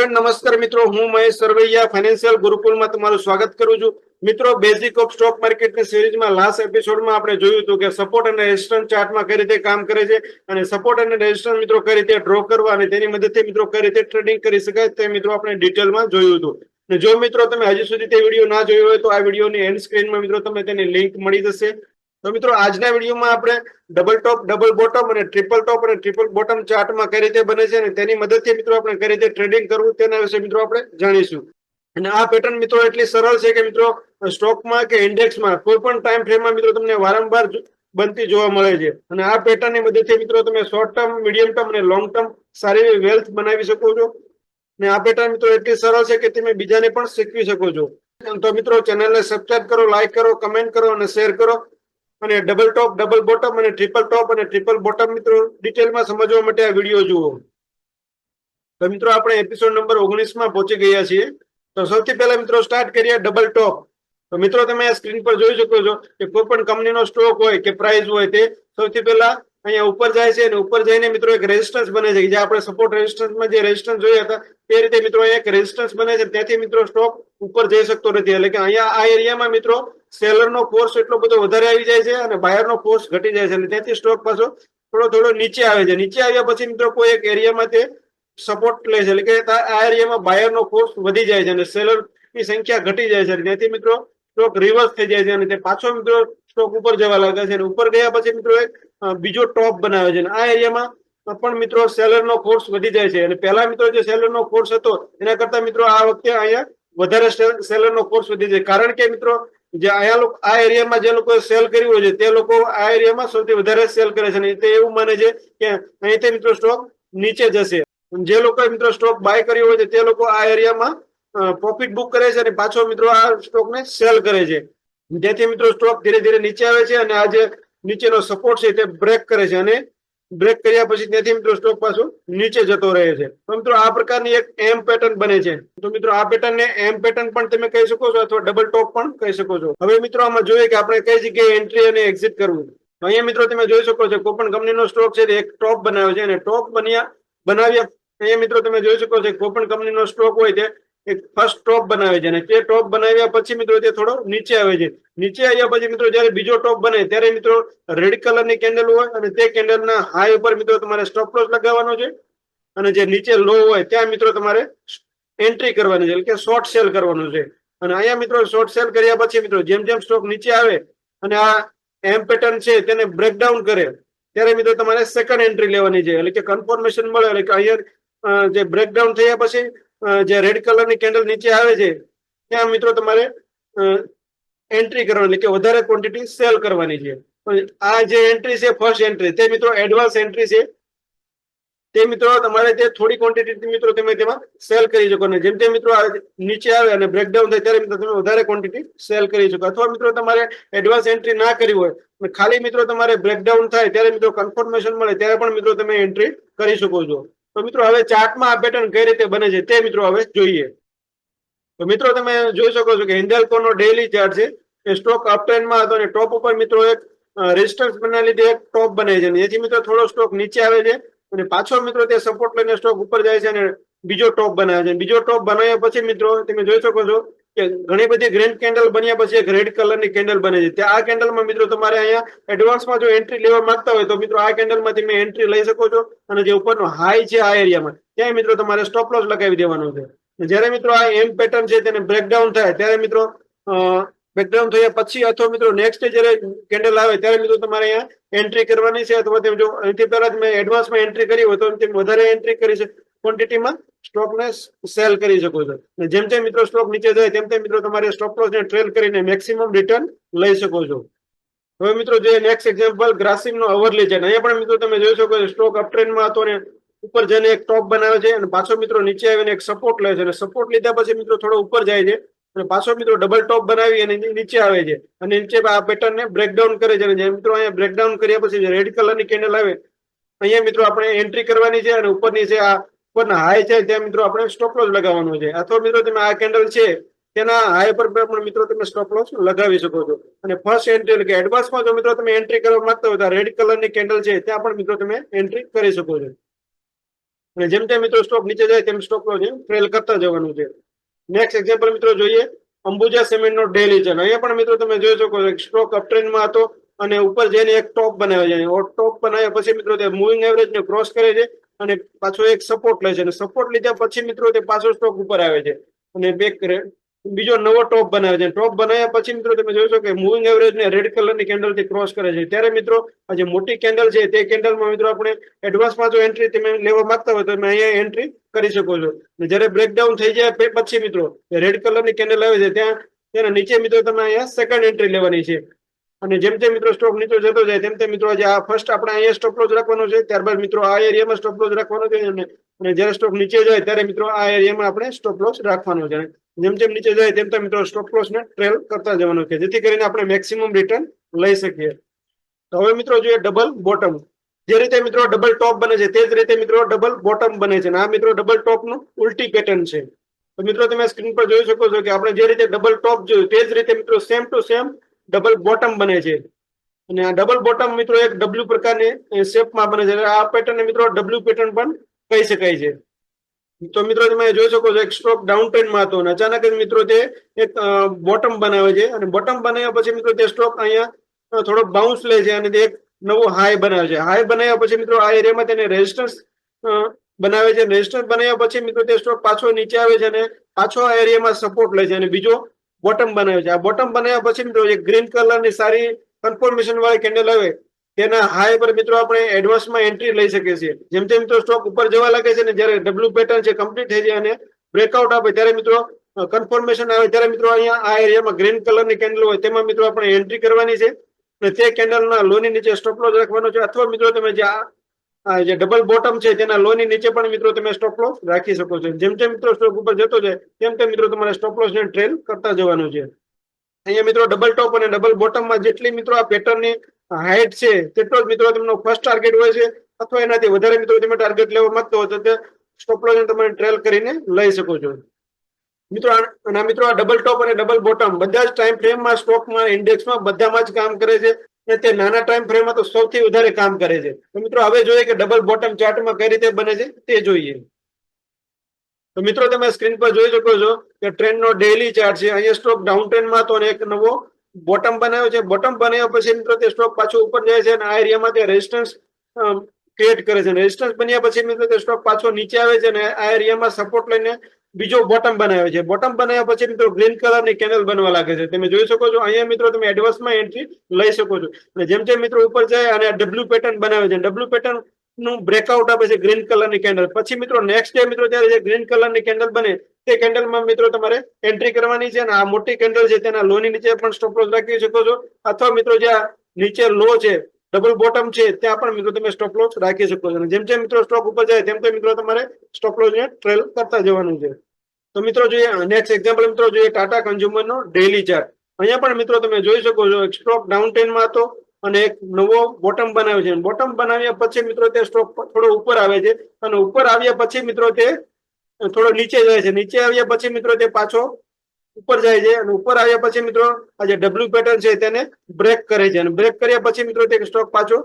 Hello નમસ્કાર મિત્રો, હું મહેશ સરવૈયા ફાઇનાન્શિયલ ગુરુકુલમાં તમારું સ્વાગત કરું છું. મિત્રો, બેઝિક ઓફ સ્ટોક માર્કેટની સિરીઝમાં લાસ્ટ એપિસોડમાં આપણે જોયું હતું કે સપોર્ટ અને રેઝિસ્ટન્સ ચાર્ટમાં કઈ રીતે કામ કરે છે અને સપોર્ટ અને રેઝિસ્ટન્સ મિત્રો કઈ રીતે ડ્રો કરવા અને તેની મદદથી મિત્રો કઈ રીતે ટ્રેડિંગ કરી શકાય તે મિત્રો આપણે ડિટેલમાં જોયું હતું. અને જો મિત્રો તમે હજી સુધી તે વિડીયો ના જોયો હોય તો આ વિડીયોની એન્ડ સ્ક્રીનમાં મિત્રો તમને તેની લિંક મળી જશે. તો મિત્રો, આજના વિડીયોમાં આપણે ડબલ ટોપ, ડબલ બોટમ અને ટ્રિપલ ટોપ અને ટ્રિપલ બોટમ ચાર્ટમાં કઈ રીતે બને છે અને તેની મદદથી મિત્રો આપણે કઈ રીતે ટ્રેડિંગ કરવું તેના વિશે મિત્રો આપણે જાણીશું. અને આ પેટર્ન મિત્રો એટલી સરળ છે કે મિત્રો સ્ટોકમાં કે ઇન્ડેક્સમાં કોઈ પણ ટાઈમ ફ્રેમમાં મિત્રો તમને વારંવાર બનતી જોવા મળે છે. અને આ પેટર્નની મદદથી મિત્રો તમે શોર્ટ ટર્મ, મીડિયમ ટર્મ અને લોંગ ટર્મ સારી એવી વેલ્થ બનાવી શકો છો. અને આ પેટર્ન મિત્રો એટલી સરળ છે કે તમે બીજાને પણ શીખવી શકો છો. તો મિત્રો, ચેનલને સબસ્ક્રાઇબ કરો, લાઈક કરો, કમેન્ટ કરો અને શેર કરો. અને ડબલ ટોપ, ડબલ બોટમ અને ટ્રિપલ ટોપ અને ટ્રિપલ બોટમ મિત્રો ડિટેલમાં સમજવા માટે આ વિડીયો જુઓ. તો મિત્રો, આપણે એપિસોડ નંબર 19માં પહોંચી ગયા છીએ. તો સૌથી પહેલા મિત્રો સ્ટાર્ટ કરીએ ડબલ ટોપ. તો મિત્રો, તમે આ સ્ક્રીન પર જોઈ શકો છો કે કોઈ પણ કંપનીનો સ્ટોક હોય કે પ્રાઇસ હોય તે સૌથી પહેલા અહીંયા ઉપર જાય છે અને ઉપર જઈને મિત્રો એક રેઝિસ્ટન્સ બને છે. જે આપણે સપોર્ટ રેઝિસ્ટન્સમાં જે રેઝિસ્ટન્સ જોયા હતા તે રીતે મિત્રો એક રેઝિસ્ટન્સ બને છે. ત્યાંથી મિત્રો સ્ટોક ઉપર જઈ શકતો નથી. એટલે કે અહીંયા આ એરિયામાં મિત્રો સેલરનો ફોર્સ એટલો બધો વધારે આવી જાય છે અને બાયરનો ફોર્સ ઘટી જાય છે અને ત્યાંથી સ્ટોક પાછો થોડો નીચે આવે છે. નીચે આવ્યા પછી મિત્રો કોઈ એક એરિયામાં તે સપોર્ટ લે છે. એટલે કે આ એરિયામાં બાયરનો ફોર્સ વધી જાય છે અને સેલરની સંખ્યા ઘટી જાય છે. ત્યાંથી મિત્રો સ્ટોક રિવર્સ થઈ જાય છે અને તે પાછો મિત્રો સ્ટોક ઉપર જવા લાગે છે. અને ઉપર ગયા પછી મિત્રો એક બીજો ટોપ બનાવે છે. અને આ એરિયામાં પણ મિત્રો સેલરનો ફોર્સ વધી જાય છે. અને પહેલા મિત્રો જે સેલરનો ફોર્સ હતો એના કરતા મિત્રો આ વખતે અહીંયા વધારે સેલરનો ફોર્સ વધી જાય. કારણ કે મિત્રો જે અહીંયા આ એરિયામાં જે લોકોએ સેલ કર્યું હોય છે તે લોકો આ એરિયામાં સૌથી વધારે સેલ કરે છે અને તે એવું માને છે કે અહીંથી મિત્રો સ્ટોક નીચે જશે. જે લોકોએ મિત્રો સ્ટોક બાય કર્યો હોય છે તે લોકો આ એરિયામાં પ્રોફિટ બુક કરે છે અને પાછો મિત્રો આ સ્ટોકને સેલ કરે છે. જેથી મિત્રો સ્ટોક ધીરે ધીરે નીચે આવે છે અને આ જે નીચેનો સપોર્ટ છે તે બ્રેક કરે છે અને બ્રેક કર્યા પછી ત્યાંથી મિત્રો સ્ટોક પાછો નીચે જતો રહે છે. તો મિત્રો આ પ્રકારની એક એમ પેટર્ન બને છે. તો મિત્રો આ પેટર્નને એમ પેટર્ન પણ તમે કહી શકો છો અથવા ડબલ ટોપ પણ કહી શકો છો. હવે મિત્રો આમાં જોઈએ કે આપણે કઈ જગ્યાએ એન્ટ્રી અને એક્ઝિટ કરવું. અહીંયા મિત્રો તમે જોઈ શકો છો કોઈ પણ કંપનીનો સ્ટોક છે એક ટોપ બનાવ્યો છે અને ટોપ બનાવ્યા અહીંયા મિત્રો તમે જોઈ શકો છો કોઈ પણ કંપનીનો સ્ટોક હોય તે એક ફર્સ્ટ ટોપ બનાવે છે અને તે ટોપ બનાવ્યા પછી મિત્રો તે થોડો નીચે આવે છે. નીચે આવ્યા પછી મિત્રો જયારે બીજો ટોપ બને ત્યારે મિત્રો રેડ કલરની કેન્ડલ હોય અને તે કેન્ડલના હાઈ ઉપર મિત્રો તમારે સ્ટોપ લોસ લગાવવાનો છે અને જે નીચે લો હોય ત્યાં મિત્રો તમારે એન્ટ્રી કરવાની છે, એટલે કે શોર્ટ સેલ કરવાનું છે. અને અહીંયા મિત્રો શોર્ટ સેલ કર્યા પછી મિત્રો જેમ જેમ સ્ટોક નીચે આવે અને આ એમ પેટર્ન છે તેને બ્રેકડાઉન કરે ત્યારે મિત્રો તમારે સેકન્ડ એન્ટ્રી લેવાની છે. એટલે કે કન્ફર્મેશન મળે એટલે કે અહીંયા જે બ્રેકડાઉન થયા પછી જે રેડ કલરની કેન્ડલ નીચે આવે છે ત્યાં મિત્રો તમારે એન્ટ્રી કરવાની, એટલે કે વધારે ક્વોન્ટિટી સેલ કરવાની છે. આ જે એન્ટ્રી છે ફર્સ્ટ એન્ટ્રી તે મિત્રો એડવાન્સ એન્ટ્રી છે. તે મિત્રો તમારે તે થોડી ક્વોન્ટિટી મિત્રો તમે તેમાં સેલ કરી શકો. અને જેમ જેમ મિત્રો નીચે આવે અને બ્રેકડાઉન થાય ત્યારે મિત્રો તમે વધારે ક્વોન્ટિટી સેલ કરી શકો. અથવા મિત્રો તમારે એડવાન્સ એન્ટ્રી ના કરી હોય ખાલી મિત્રો તમારે બ્રેકડાઉન થાય ત્યારે મિત્રો કન્ફર્મેશન મળે ત્યારે પણ મિત્રો તમે એન્ટ્રી કરી શકો છો. તો મિત્રો હવે ચાર્ટમાં આ પેટર્ન કઈ રીતે બને છે તે મિત્રો હવે જોઈએ. તો મિત્રો તમે જોઈ શકો છો કે હિન્દાલ્કોનો ડેઇલી ચાર્ટ છે. એ સ્ટોક અપ ટ્રેન્ડમાં હતો અને ટોપ ઉપર મિત્રો એક રેઝિસ્ટન્સ બનાવી લીધે એક ટોપ બને છે. જેથી મિત્રો થોડો સ્ટોક નીચે આવે છે અને પાછો મિત્રો તે સપોર્ટ લઈને સ્ટોક ઉપર જાય છે અને બીજો ટોપ બનાવે છે. બીજો ટોપ બનાવ્યા પછી મિત્રો તમે જોઈ શકો છો કે ઘણી બધી ગ્રીન કેન્ડલ બન્યા પછી એક રેડ કલરની કેન્ડલ બને છે. ત્યાં આ કેન્ડલમાં મિત્રો તમારે અહીંયા એડવાન્સમાં જો એન્ટ્રી લેવા માંગતા હોય તો મિત્રો આ કેન્ડલમાં તમે એન્ટ્રી લઈ શકો છો. અને જે ઉપરનો હાઈ છે આ એરિયામાં ત્યાં મિત્રો તમારે સ્ટોપ લોસ લગાવી દેવાનો છે. જયારે મિત્રો આ એમ પેટર્ન છે તેને બ્રેકડાઉન થાય ત્યારે મિત્રો બ્રેકડાઉન થયા પછી અથવા મિત્રો નેક્સ્ટ જયારે કેન્ડલ આવે ત્યારે મિત્રો તમારે અહીંયા એન્ટ્રી કરવાની છે. અથવા તમે જો અહીંથી પહેલા તમે એડવાન્સમાં એન્ટ્રી કરી હોય તો તમે વધારે એન્ટ્રી કરી છે ક્વોન્ટિટીમાં સ્ટોકને સેલ કરી શકો છો. જેમ જેમ મિત્રો સ્ટોક નીચે જાય તેમ તેમ મિત્રો તમારે સ્ટોપ લોસને ટ્રેલ કરીને મેક્સિમમ રિટર્ન લઈ શકો છો. હવે મિત્રો જે નેક્સ્ટ એક્ઝામ્પલ ગ્રાસિમનો અવરલી છે. અહીંયા પણ મિત્રો તમે જોઈ શકો છો સ્ટોક અપ ટ્રેન્ડમાં હતો ને ઉપર જઈને એક ટોપ બનાવે છે અને પાછો મિત્રો નીચે આવીને એક સપોર્ટ લે છે અને સપોર્ટ લીધા પછી મિત્રો થોડો ઉપર જાય છે અને પાછો મિત્રો ડબલ ટોપ બનાવી અને નીચે આવે છે અને નીચે આ પેટર્નને બ્રેકડાઉન કરે છે. અને મિત્રો અહીંયા બ્રેકડાઉન કર્યા પછી રેડ કલરની કેન્ડલ આવે અહીંયા મિત્રો આપણે એન્ટ્રી કરવાની છે અને ઉપરની છે આ ઉપરના હાઈ છે ત્યાં મિત્રો આપણે સ્ટોપ લોસ લગાવવાનો છે. અથવા મિત્રો તમે આ કેન્ડલ છે તેના હાઈ પર પણ મિત્રો તમે સ્ટોપ લોસ લગાવી શકો છો. અને ફર્સ્ટ એન્ટ્રી એટલે કે એડવાન્સમાં જો મિત્રો તમે એન્ટ્રી કરવા માંગતા હોય તો રેડ કલરની કેન્ડલ છે ત્યાં પણ મિત્રો તમે એન્ટ્રી કરી શકો છો. અને જેમ જેમ મિત્રો સ્ટોક નીચે જાય તેમ સ્ટોપ લોસ ટ્રેલ કરતા જવાનું છે. નેક્સ્ટ એક્ઝામ્પલ મિત્રો જોઈએ અંબુજા સિમેન્ટ નો ડેલી ચાર્ટ. અહીંયા પણ મિત્રો તમે જોઈ શકો છો સ્ટોક અપટ્રેન્ડમાં હતો અને ઉપર જઈને એક ટોપ બનાવે છે. ટોપ બનાવ્યા પછી મિત્રો તે મૂવિંગ એવરેજ ને ક્રોસ કરે છે અને પાછો એક સપોર્ટ લે છે અને સપોર્ટ લીધા પછી મિત્રો તે પાછો સ્ટોક ઉપર આવે છે અને બીજો નવો ટોપ બનાવે છે. ટોપ બનાવ્યા પછી મિત્રો તમે જોશો કે મૂવિંગ એવરેજ ને રેડ કલરની કેન્ડલ થી ક્રોસ કરે છે. ત્યારે મિત્રો આ જે મોટી કેન્ડલ છે તે કેન્ડલમાં મિત્રો આપણે એડવાન્સમાં જો એન્ટ્રી તમે લેવા માંગતા હોય તો તમે અહીંયા એન્ટ્રી કરી શકો છો. જયારે બ્રેકડાઉન થઈ જાય પછી મિત્રો રેડ કલરની કેન્ડલ આવે છે તેના નીચે મિત્રો તમે અહીંયા સેકન્ડ એન્ટ્રી લેવાની છે. અને જેમ જેમ મિત્રો સ્ટોક નીચે જતો જાય તેમ તેમ મિત્રો આ ફર્સ્ટ આપણે અહીંયા સ્ટોપ લોસ રાખવાનો છે, ત્યારબાદ મિત્રો આ એરિયામાં સ્ટોપ લોસ રાખવાનો છે અને જ્યારે સ્ટોક નીચે જાય ત્યારે મિત્રો આ એરિયામાં આપણે સ્ટોપ લોસ રાખવાનો છે. જેમ જેમ નીચે જાય તેમ તેમ મિત્રો સ્ટોપ લોસ ને ટ્રેલ કરતા જવાનું છે, જેથી કરીને આપણે મેક્સિમમ રિટર્ન લઈ શકીએ. તો હવે મિત્રો જોઈએ ડબલ બોટમ. જે રીતે મિત્રો ડબલ ટોપ બને છે તે જ રીતે મિત્રો ડબલ બોટમ બને છે. આ મિત્રો ડબલ ટોપ નું ઉલટી પેટર્ન છે. તો મિત્રો તમે સ્ક્રીન પર જોઈ શકો છો કે આપણે જે રીતે ડબલ ટોપ જોયું તે જ રીતે મિત્રો same to same double bottom બને છે. અને આ ડબલ બોટમ મિત્રો એક ડબલ્યુ પ્રકારની શેપમાં બને છે. આ પેટર્ન મિત્રો ડબલ્યુ પેટર્ન પણ કહી શકાય છે. તો મિત્રો તમે જોઈ શકો છો એક સ્ટોક ડાઉન ટ્રેન્ડમાં હતો અને અચાનક જ મિત્રો તે એક બોટમ બનાવે છે અને બોટમ બનાવ્યા પછી મિત્રો તે સ્ટોક અહીંયા થોડો બાઉન્સ લે છે અને તે એક નવો હાઈ બનાવે છે. હાઈ બનાવ્યા પછી મિત્રો આ એરિયામાં તેને રેઝિસ્ટન્સ બનાવે છે. રેઝિસ્ટન્સ બનાવ્યા પછી મિત્રો તે સ્ટોક પાછો નીચે આવે છે અને પાછો આ એરિયામાં સપોર્ટ લે છે અને બીજો બોટમ બનાવે છે. આ બોટમ બનાવ્યા પછી મિત્રો એક ગ્રીન કલરની સારી કન્ફર્મેશન વાળી કેન્ડલ આવે તેના હાઈ પર મિત્રો આપણે એડવાન્સમાં એન્ટ્રી લઈ શકીએ છીએ. જેમ જેમ મિત્રો સ્ટોક ઉપર જવા લાગે છે ને જ્યારે ડબલ્યુ પેટર્ન છે કમ્પ્લીટ થઈ જાય અને બ્રેકઆઉટ આપે ત્યારે મિત્રો કન્ફર્મેશન આવે ત્યારે મિત્રો અહીંયા આ એરિયામાં ગ્રીન કલરની કેન્ડલ હોય તેમાં મિત્રો આપણે એન્ટ્રી કરવાની છે અને તે કેન્ડલના લોની નીચે સ્ટોપ લોસ રાખવાનો છે. અથવા મિત્રો તમે જે ડબલ બોટમ છે તેના લોની નીચે પણ મિત્રો તમે સ્ટોપ લોસ રાખી શકો છો. જેમ જેમ મિત્રો સ્ટોક ઉપર જતો જાય તેમ તેમ મિત્રો તમારે સ્ટોપ લોસ ને ટ્રેલ કરતા જવાનું છે. અહીંયા મિત્રો ડબલ ટોપ અને ડબલ બોટમમાં જેટલી મિત્રો આ પેટર્નની હાઈટ છે તેટલો જ મિત્રો તેમનો ફર્સ્ટ ટાર્ગેટ હોય છે અથવા એનાથી વધારે મિત્રો તમે ટાર્ગેટ લેવા માંગતો હોય તો તે સ્ટોપ લોસ તમે ટ્રેલ કરીને લઈ શકો છો. મિત્રો આ ડબલ ટોપ અને ડબલ બોટમ બધા જ ટાઈમ ફ્રેમમાં સ્ટોકમાં ઇન્ડેક્સમાં બધામાં જ કામ કરે છે અને તે નાના ટાઈમ ફ્રેમમાં તો સૌથી વધારે કામ કરે છે. તો મિત્રો હવે જોઈએ કે ડબલ બોટમ ચાર્ટમાં કઈ રીતે બને છે તે જોઈએ. તો મિત્રો તમે સ્ક્રીન પર જોઈ શકો છો કે ટ્રેન્ડ નો ડેઈલી ચાર્ટ છે. અહીંયા સ્ટોક ડાઉન ટ્રેન્ડમાં હતો અને એક નવો બોટમ બનાવ્યો છે. બોટમ બનાવ્યા પછી મિત્રો તે સ્ટોક પાછો ઉપર જાય છે અને આ એરિયામાં તે રેઝિસ્ટન્સ ક્રિએટ કરે છે. રેઝિસ્ટન્સ બન્યા પછી મિત્રો તે સ્ટોક પાછો નીચે આવે છે અને આ એરિયામાં સપોર્ટ લઈને બીજો બોટમ બનાવે છે. બોટમ બનાવ્યા પછી મિત્રો ગ્રીન કલરની કેન્ડલ બનવા લાગે છે. તમે જોઈ શકો છો અહીંયા મિત્રો તમે એડવાન્સમાં એન્ટ્રી લઈ શકો છો. અને જેમ જેમ મિત્રો ઉપર જાય અને ડબલ્યુ પેટર્ન બનાવે છે, ડબલ્યુ પેટર્ન નું બ્રેકઆઉટ આપે છે ગ્રીન કલરની કેન્ડલ પછી મિત્રો નેક્સ્ટ ડે મિત્રો ત્યારે જે ગ્રીન કલરની કેન્ડલ બને તે કેન્ડલમાં મિત્રો તમારે એન્ટ્રી કરવાની છે અને આ મોટી કેન્ડલ છે તેના લો ની નીચે પણ સ્ટોપ લોસ રાખી શકો છો અથવા મિત્રો જ્યાં નીચે લો છે ડબલ બોટમ છે ત્યાં પણ મિત્રો તમે સ્ટોપ લોસ રાખી શકો છો. જેમ જેમ મિત્રો સ્ટોક ઉપર જાય તેમ તેમ મિત્રો તમારે સ્ટોપ લોસ ને ટ્રેલ કરતા જવાનું છે. તો મિત્રો જોઈએ નેક્સ્ટ એક્ઝામ્પલ મિત્રો જોઈએ ટાટા કન્ઝ્યુમર નો ડેઈલી ચાર્ટ. અહીંયા પણ મિત્રો તમે જોઈ શકો છો સ્ટોક ડાઉન ટ્રેન્ડમાં હતો અને એક નવો બોટમ બનાવ્યો છે. બોટમ બનાવ્યા પછી મિત્રો તે સ્ટોક થોડો ઉપર આવે છે અને ઉપર આવ્યા પછી મિત્રો તે થોડો નીચે જાય છે. નીચે આવ્યા પછી મિત્રો તે પાછો ઉપર જાય છે અને ઉપર આવ્યા પછી મિત્રો આ જે ડબલ્યુ પેટર્ન છે તેને બ્રેક કરે છે અને બ્રેક કર્યા પછી મિત્રો તે સ્ટોક પાછો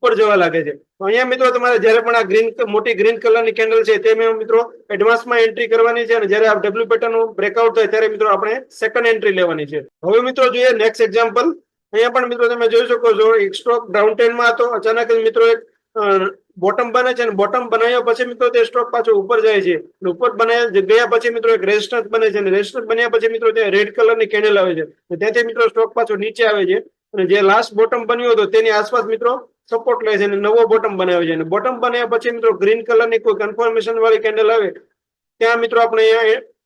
ઉપર જવા લાગે છે. અહીંયા મિત્રો તમારે જયારે પણ આ મોટી ગ્રીન કલરની કેન્ડલ છે તે મિત્રો એડવાન્સમાં એન્ટ્રી કરવાની છે અને જયારે આ ડબલ્યુ પેટર્ન નું બ્રેકઆઉટ થાય ત્યારે મિત્રો આપણે સેકન્ડ એન્ટ્રી લેવાની છે. હવે મિત્રો જોઈએ નેક્સ્ટ એક્ઝામ્પલ. અહીંયા પણ મિત્રો તમે જોઈ શકો છો એક સ્ટોક ડાઉન ટ્રેન્ડમાં હતો, અચાનક જ મિત્રો એક બોટમ બને છે અને બોટમ બનાવ્યા પછી મિત્રો તે સ્ટોક પાછો ઉપર જાય છે. ઉપર ગયા પછી મિત્રો એક રેઝિસ્ટન્સ બને છે અને રેઝિસ્ટન્સ બન્યા પછી મિત્રો તે રેડ કલરની કેન્ડલ આવે છે. ત્યાંથી મિત્રો સ્ટોક પાછો નીચે આવે છે અને જે લાસ્ટ બોટમ બન્યો હતો તેની આસપાસ મિત્રો સપોર્ટ લે છે અને નવો બોટમ બનાવે છે. અને બોટમ બનાવ્યા પછી મિત્રો ગ્રીન કલરની કોઈ કન્ફર્મેશન વાળી કેન્ડલ આવે ત્યાં મિત્રો આપણે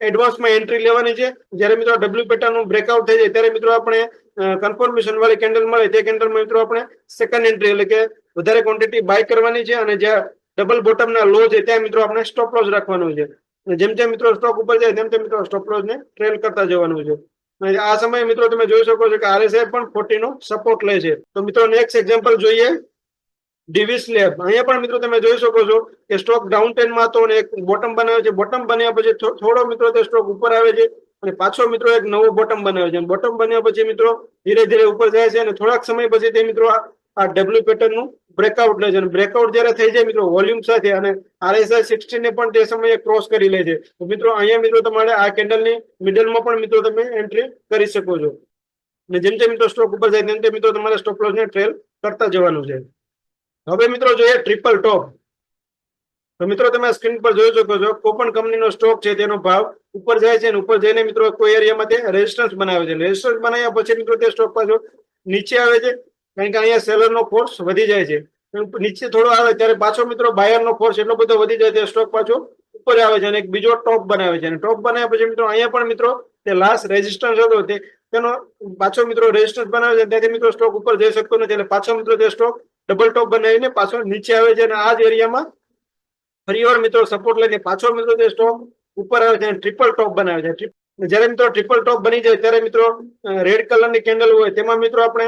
એડવાન્સમાં એન્ટ્રી લેવાની છે. જ્યારે મિત્રો ડબલ્યુ પેટર્ન નું બ્રેકઆઉટ થઈ જાય ત્યારે મિત્રો આપણે કન્ફર્મેશન વાળી કેન્ડલ મળે તે કેન્ડલમાં મિત્રો આપણે સેકન્ડ એન્ટ્રી એટલે કે વધારે ક્વોન્ટિટી બાય કરવાની છે અને જ્યાં ડબલ બોટમના લો છે ત્યાં મિત્રો આપણે સ્ટોપ લોસ રાખવાનું છે. જેમ જેમ મિત્રો સ્ટોક ઉપર જાય તેમ તેમ મિત્રો સ્ટોપ લોસ ને ટ્રેલ કરતા જવાનું છે. આ સમયે મિત્રો તમે જોઈ શકો છો કે RSI પણ 40 નો સપોર્ટ લે છે. તો મિત્રો નેક્સ્ટ એક્ઝામ્પલ જોઈએ ડીવીસ લેબ. અહીંયા પણ મિત્રો તમે જોઈ શકો છો કે સ્ટોક ડાઉન ટ્રેન્ડમાં હતો અને એક બોટમ બનાવે છે. બોટમ બન્યા પછી થોડો મિત્રો તે સ્ટોક ઉપર આવે છે અને પાછો મિત્રો એક નવો બોટમ બનાવે છે. બોટમ બન્યા પછી મિત્રો ધીરે ધીરે ઉપર જાય છે અને થોડાક સમય પછી તે મિત્રો આ ડબલ્યુ પેટર્ન નું બ્રેકઆઉટ લે છે અને બ્રેકઆઉટ જ્યારે થઈ જાય મિત્રો વોલ્યુમ સાથે અને RSI 60 ને પણ તે સમયે ક્રોસ કરી લે છે. તો મિત્રો અહીંયા મિત્રો તમારે આ કેન્ડલની મિડલમાં પણ મિત્રો તમે એન્ટ્રી કરી શકો છો. અને જેમ જેમ મિત્રો સ્ટોક ઉપર જાય તેમ તેમ મિત્રો તમારે સ્ટોપ લોસ ને ટ્રેલ કરતા જવાનું છે. હવે મિત્રો જોઈએ ટ્રિપલ ટોપ. તો મિત્રો તમે સ્ક્રીન પર જોઈ શકો છો કોપન કંપનીનો સ્ટોક છે તેનો ભાવ ઉપર જાય છે અને ઉપર જઈને મિત્રો કોઈ એરિયામાં તે રેઝિસ્ટન્સ બનાવે છે. રેઝિસ્ટન્સ બનાવ્યા પછી મિત્રો તે સ્ટોક પાછો નીચે આવે છે કારણ કે અહીંયા સેલરનો ફોર્સ વધી જાય છે. નીચે થોડો આવે ત્યારે પાછો મિત્રો બાયરનો ફોર્સ એટલો બધો વધી જાય છે સ્ટોક પાછો ઉપર આવે છે અને એક બીજો ટોપ બનાવે છે. અને ટોપ બનાવ્યા પછી મિત્રો અહીંયા પણ મિત્રો તે લાસ્ટ રેઝિસ્ટન્સ હતો તેનો પાછો મિત્રો રેઝિસ્ટન્સ બનાવે છે ત્યાંથી મિત્રો સ્ટોક ઉપર જઈ શકતો નથી એટલે પાછો મિત્રો તે સ્ટોક ડબલ ટોપ બનાવીને પાછો નીચે આવે છે અને આ જ એરિયામાં ફરીવાર મિત્રો સપોર્ટ લઈને પાછો મિત્રો તે સ્ટોક ઉપર આવે છે અને ટ્રિપલ ટોપ બનાવે છે. જ્યારે મિત્રો ટ્રિપલ ટોપ બની જાય ત્યારે મિત્રો રેડ કલરની કેન્ડલ હોય તેમાં મિત્રો આપણે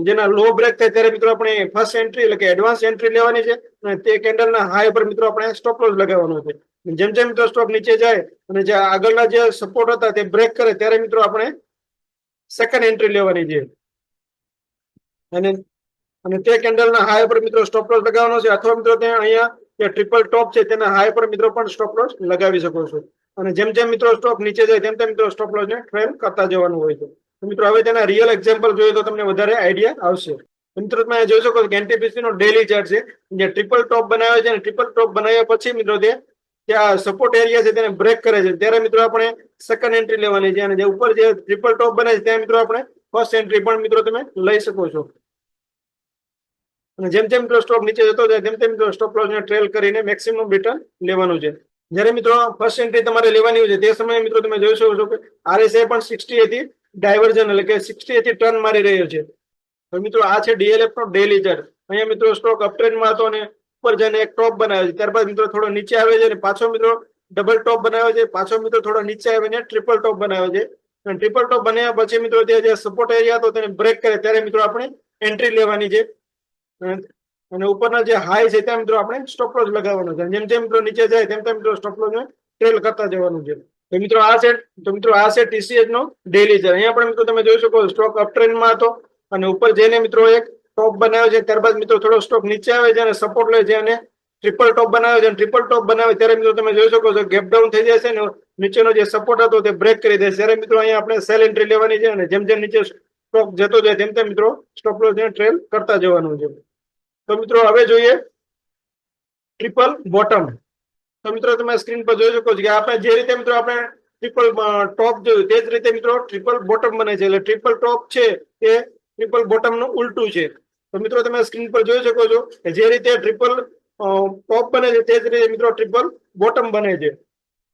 જેના લો બ્રેક થાય ત્યારે મિત્રો આપણે ફર્સ્ટ એન્ટ્રી એટલે કે એડવાન્સ એન્ટ્રી લેવાની છે અને તે કેન્ડલના હાઈ પર મિત્રો આપણે સ્ટોપ લોસ લગાવવાનો છે. જેમ જેમ મિત્રો સ્ટોક નીચે જાય અને જે આગળના જે સપોર્ટ હતા તે બ્રેક કરે ત્યારે મિત્રો આપણે સેકન્ડ એન્ટ્રી લેવાની છે અને તે કેન્ડલના હાઈ પર મિત્રો સ્ટોપ લોસ લગાવવાનો છે અથવા મિત્રો ત્યાં અહીંયા જે ટ્રિપલ ટોપ છે તેના હાઈ પર મિત્રો પણ સ્ટોપ લોસ લગાવી શકો છો. અને જેમ જેમ મિત્રો સ્ટોક નીચે જાય તેમ તેમ મિત્રો સ્ટોપ લોસ ને ટ્રેલ કરતા જવાનું હોય છે. મિત્રો હવે તેના રિયલ એક્ઝામ્પલ જોઈએ તો તમને વધારે આઈડિયા આવશે. મિત્રો તમે જોઈ શકો છો કે NTPC નો ડેલી ચાર્ટ છે જે ટ્રિપલ ટોપ બનાવે છે અને ટ્રિપલ ટોપ બનાવ્યા પછી મિત્રો તે ત્યાં સપોર્ટ એરિયા છે તેને બ્રેક કરે છે ત્યારે મિત્રો આપણે સેકન્ડ એન્ટ્રી લેવાની છે અને જે ઉપર જે ટ્રિપલ ટોપ બને છે ત્યાં મિત્રો આપણે ફર્સ્ટ એન્ટ્રી પણ મિત્રો તમે લઈ શકો છો. અને જેમ જેમ મિત્રો સ્ટોક નીચે જતો જાય તેમ તેમ મિત્રો સ્ટોપ લોસ ને ટ્રેલ કરીને મેક્સિમમ રિટર્ન લેવાનું છે. જ્યારે મિત્રો ફર્સ્ટ એન્ટ્રી તમારે લેવાની હોય છે તે સમયે મિત્રો તમે જોઈ શકો છો કે RSI પણ 60 થી ડાયવર્જન એટલે કે 60 થી ટર્ન મારી રહ્યો છે. તો મિત્રો આ છે DLF નો ડેલી ચાર્ટ. અહીંયા મિત્રો સ્ટોક અપટ્રેન્ડમાં હતો અને ઉપર જઈને એક ટોપ બનાવે છે ત્યારબાદ મિત્રો થોડો નીચે આવે છે અને પાછો મિત્રો ડબલ ટોપ બનાવે છે પાછો મિત્રો થોડો નીચે આવીને ટ્રિપલ ટોપ બનાવે છે અને ટ્રિપલ ટોપ બનાવ્યા પછી મિત્રો તે જે સપોર્ટ એરિયા હતો તેને બ્રેક કરે ત્યારે મિત્રો આપણે એન્ટ્રી લેવાની છે અને ઉપરના જે હાઈ છે ત્યાં મિત્રો આપણે સ્ટોપ લોસ લગાવવાનો છે. જેમ જેમ મિત્રો નીચે જાય તેમ તેમ મિત્રો સ્ટોપ લોસ ને ટ્રેલ કરતા જવાનું છે. તો મિત્રો આ છે TCS નો ડેલી ચાર્ટ. અહીંયા પણ મિત્રો તમે જોઈ શકો સ્ટોક અપટ્રેન્ડમાં હતો અને ઉપર જઈને મિત્રો એક ટોપ બનાવે છે ત્યારબાદ મિત્રો થોડો સ્ટોક નીચે આવે છે અને સપોર્ટ લે છે અને ટ્રિપલ ટોપ બનાવે છે અને ટ્રિપલ ટોપ બનાવે ત્યારે મિત્રો તમે જોઈ શકો છો ગેપ ડાઉન થઈ જાય છે ને નીચેનો જે સપોર્ટ હતો તે બ્રેક કરી દે ત્યારે મિત્રો અહીંયા આપણે સેલ એન્ટ્રી લેવાની છે અને જેમ જેમ નીચે સ્ટોક જતો જાય તેમ તેમ મિત્રો સ્ટોપ લોસ ને ટ્રેલ કરતા જવાનું છે. તો મિત્રો હવે જોઈએ ટ્રિપલ બોટમ. તો મિત્રો તમે સ્ક્રીન પર જોઈ શકો છો કે આપણે જે રીતે મિત્રો આપણે ટ્રિપલ ટોપ જોયું તે જ રીતે મિત્રો ટ્રિપલ બોટમ બને છે એટલે ટ્રિપલ ટોપ છે તે ટ્રિપલ બોટમ નું ઉલટું છે. તો મિત્રો તમે સ્ક્રીન પર જોઈ શકો છો કે જે રીતે ટ્રિપલ ટોપ બને છે તે જ રીતે મિત્રો ટ્રિપલ બોટમ બને છે.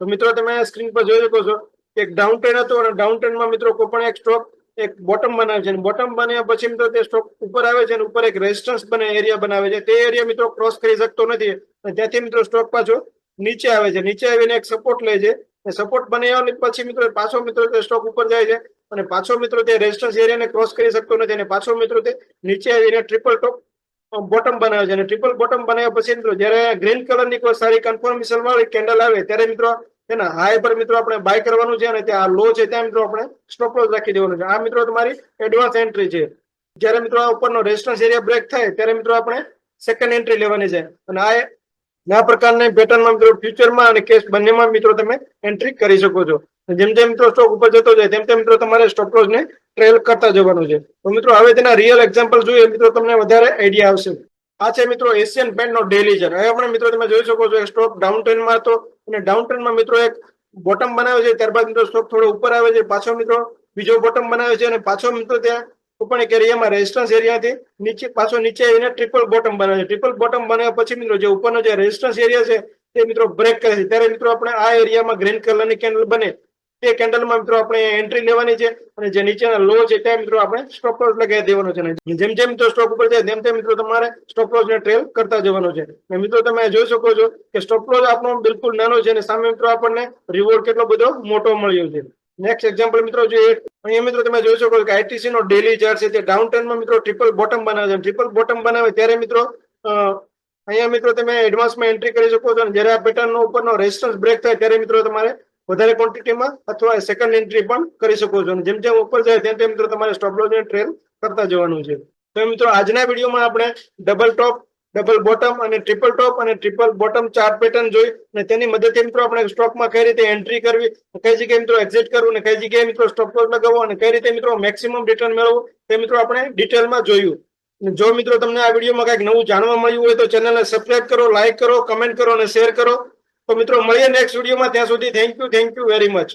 તો મિત્રો તમે સ્ક્રીન પર જોઈ શકો છો કે એક ડાઉન ટ્રેન્ડ હતો અને ડાઉન ટ્રેન્ડમાં મિત્રો કોઈ પણ એક સ્ટોક એક બોટમ બનાવે છે અને બોટમ બન્યા પછી મિત્રો તે સ્ટોક ઉપર આવે છે અને ઉપર એક રેઝિસ્ટન્સ બને એરિયા બનાવે છે તે એરિયા મિત્રો ક્રોસ કરી શકતો નથી અને ત્યાંથી મિત્રો સ્ટોક પાછો નીચે આવે છે. નીચે આવીને એક સપોર્ટ લે છે સપોર્ટ બન્યા પછી મિત્રો પાછો મિત્રો તે સ્ટોક ઉપર જાય છે અને પાછો મિત્રો તે રેઝિસ્ટન્સ એરિયાને ક્રોસ કરી શકતો નથી અને પાછો મિત્રો તે નીચે આવીને ટ્રિપલ ટોપ બોટમ બનાવે છે અને ટ્રિપલ બોટમ બનાવ્યા પછી મિત્રો જ્યારે ગ્રીન કલરની કોઈ સારી કન્ફર્મેશન વાળી કેન્ડલ આવે ત્યારે મિત્રો તેના હાઈ પર મિત્રો આપણે બાય કરવાનું છે અને ત્યાં લો છે ત્યાં મિત્રો આપણે સ્ટોપ લોસ રાખી દેવાનું છે. આ મિત્રો તમારી એડવાન્સ એન્ટ્રી છે. જ્યારે મિત્રો આ ઉપરનો રેઝિસ્ટન્સ એરિયા બ્રેક થાય ત્યારે મિત્રો આપણે સેકન્ડ એન્ટ્રી લેવાની છે અને આ પ્રકારની પેટર્નમાં મિત્રો ફ્યુચરમાં અને કેશ બંનેમાં મિત્રો તમે એન્ટ્રી કરી શકો છો. જેમ જેમ મિત્રો સ્ટોક ઉપર જતો જાય તેમ તેમ મિત્રો તમારે સ્ટોપ લોસ ને ટ્રેલ કરતા જવાનું છે. તો મિત્રો હવે તેના રિયલ એક્ઝામ્પલ જોઈએ મિત્રો તમને વધારે આઈડિયા આવશે. આ છે મિત્રો એશિયન પેન્ટ નો ડેલી ચાર્ટ. હવે આપણે મિત્રો તમે જોઈ શકો છો સ્ટોક ડાઉન ટ્રેન્ડમાં હતો અને ડાઉન ટ્રેન્ડમાં મિત્રો એક બોટમ બનાવે છે ત્યારબાદ મિત્રો સ્ટોક થોડો ઉપર આવે છે પાછો મિત્રો બીજો બોટમ બનાવે છે અને પાછો મિત્રો ત્યાં ઉપર એક એરિયામાં રેઝિસ્ટન્સ એરિયાથી નીચે પાછો નીચે આવીને ટ્રિપલ બોટમ બનાવે છે. ટ્રિપલ બોટમ બનાવ્યા પછી મિત્રો જે ઉપરનો જે રેઝિસ્ટન્સ એરિયા છે તે મિત્રો બ્રેક કરે છે ત્યારે મિત્રો આપણે આ એરિયામાં ગ્રીન કલરની કેન્ડલ બને તે કેન્ડલમાં મિત્રો આપણે એન્ટ્રી લેવાની છે અને જે નીચેના લો છે ત્યાં મિત્રો આપણે સ્ટોપ લોસ લગાવી દેવાનો છે. જેમ જેમ મિત્રો સ્ટોક ઉપર જાય તેમ તેમ મિત્રો તમારે સ્ટોપ લોસ ને ટ્રેલ કરતા જવાનું છે. મિત્રો તમે જોઈ શકો છો કે સ્ટોપ લોસ આપણો બિલકુલ નાનો છે અને સામે મિત્રો આપણને રિવોર્ડ કેટલો બધો મોટો મળ્યો છે. નેક્સ્ટ એક્ઝામ્પલ મિત્રો જોઈએ અહીંયા મિત્રો તમે જોઈ શકો છો કે ITC નો ડેલી ચાર્ટ છે તે ડાઉન ટ્રેન્ડમાં મિત્રો ટ્રિપલ બોટમ બનાવે છે. ટ્રિપલ બોટમ બનાવે ત્યારે મિત્રો અહીંયા મિત્રો તમે એડવાન્સમાં એન્ટ્રી કરી શકો છો અને જ્યારે આ પેટર્નનો ઉપરનો રેઝિસ્ટન્સ બ્રેક થાય ત્યારે મિત્રો તમારે વધારે ક્વોન્ટિટીમાં અથવા સેકન્ડ એન્ટ્રી પણ કરી શકો છો અને જેમ જેમ ઉપર જાય તેમ તેમ મિત્રો તમારે સ્ટોપ લોસ ને ટ્રેલ કરતા જવાનું છે. તો મિત્રો આજના વિડીયોમાં આપણે ડબલ ટોપ, ડબલ બોટમ અને ટ્રિપલ ટોપ અને ટ્રિપલ બોટમ ચાર્ટ પેટર્ન જોઈ અને તેની મદદથી મિત્રો આપણે સ્ટોકમાં કઈ રીતે એન્ટ્રી કરવી, કઈ જગ્યાએ મિત્રો એક્ઝિટ કરવું અને કઈ જગ્યાએ મિત્રો સ્ટોપ લોસ લગાવવો અને કઈ રીતે મિત્રો મેક્સિમમ રિટર્ન મેળવવું તે મિત્રો આપણે ડિટેલમાં જોયું. જો મિત્રો તમને આ વિડીયોમાં કંઈક નવું જાણવા મળ્યું હોય તો ચેનલને સબસ્ક્રાઇબ કરો, લાઈક કરો, કમેન્ટ કરો અને શેર કરો. તો મિત્રો મળીએ નેક્સ્ટ વિડીયોમાં. ત્યાં સુધી થેન્ક યુ વેરી મચ.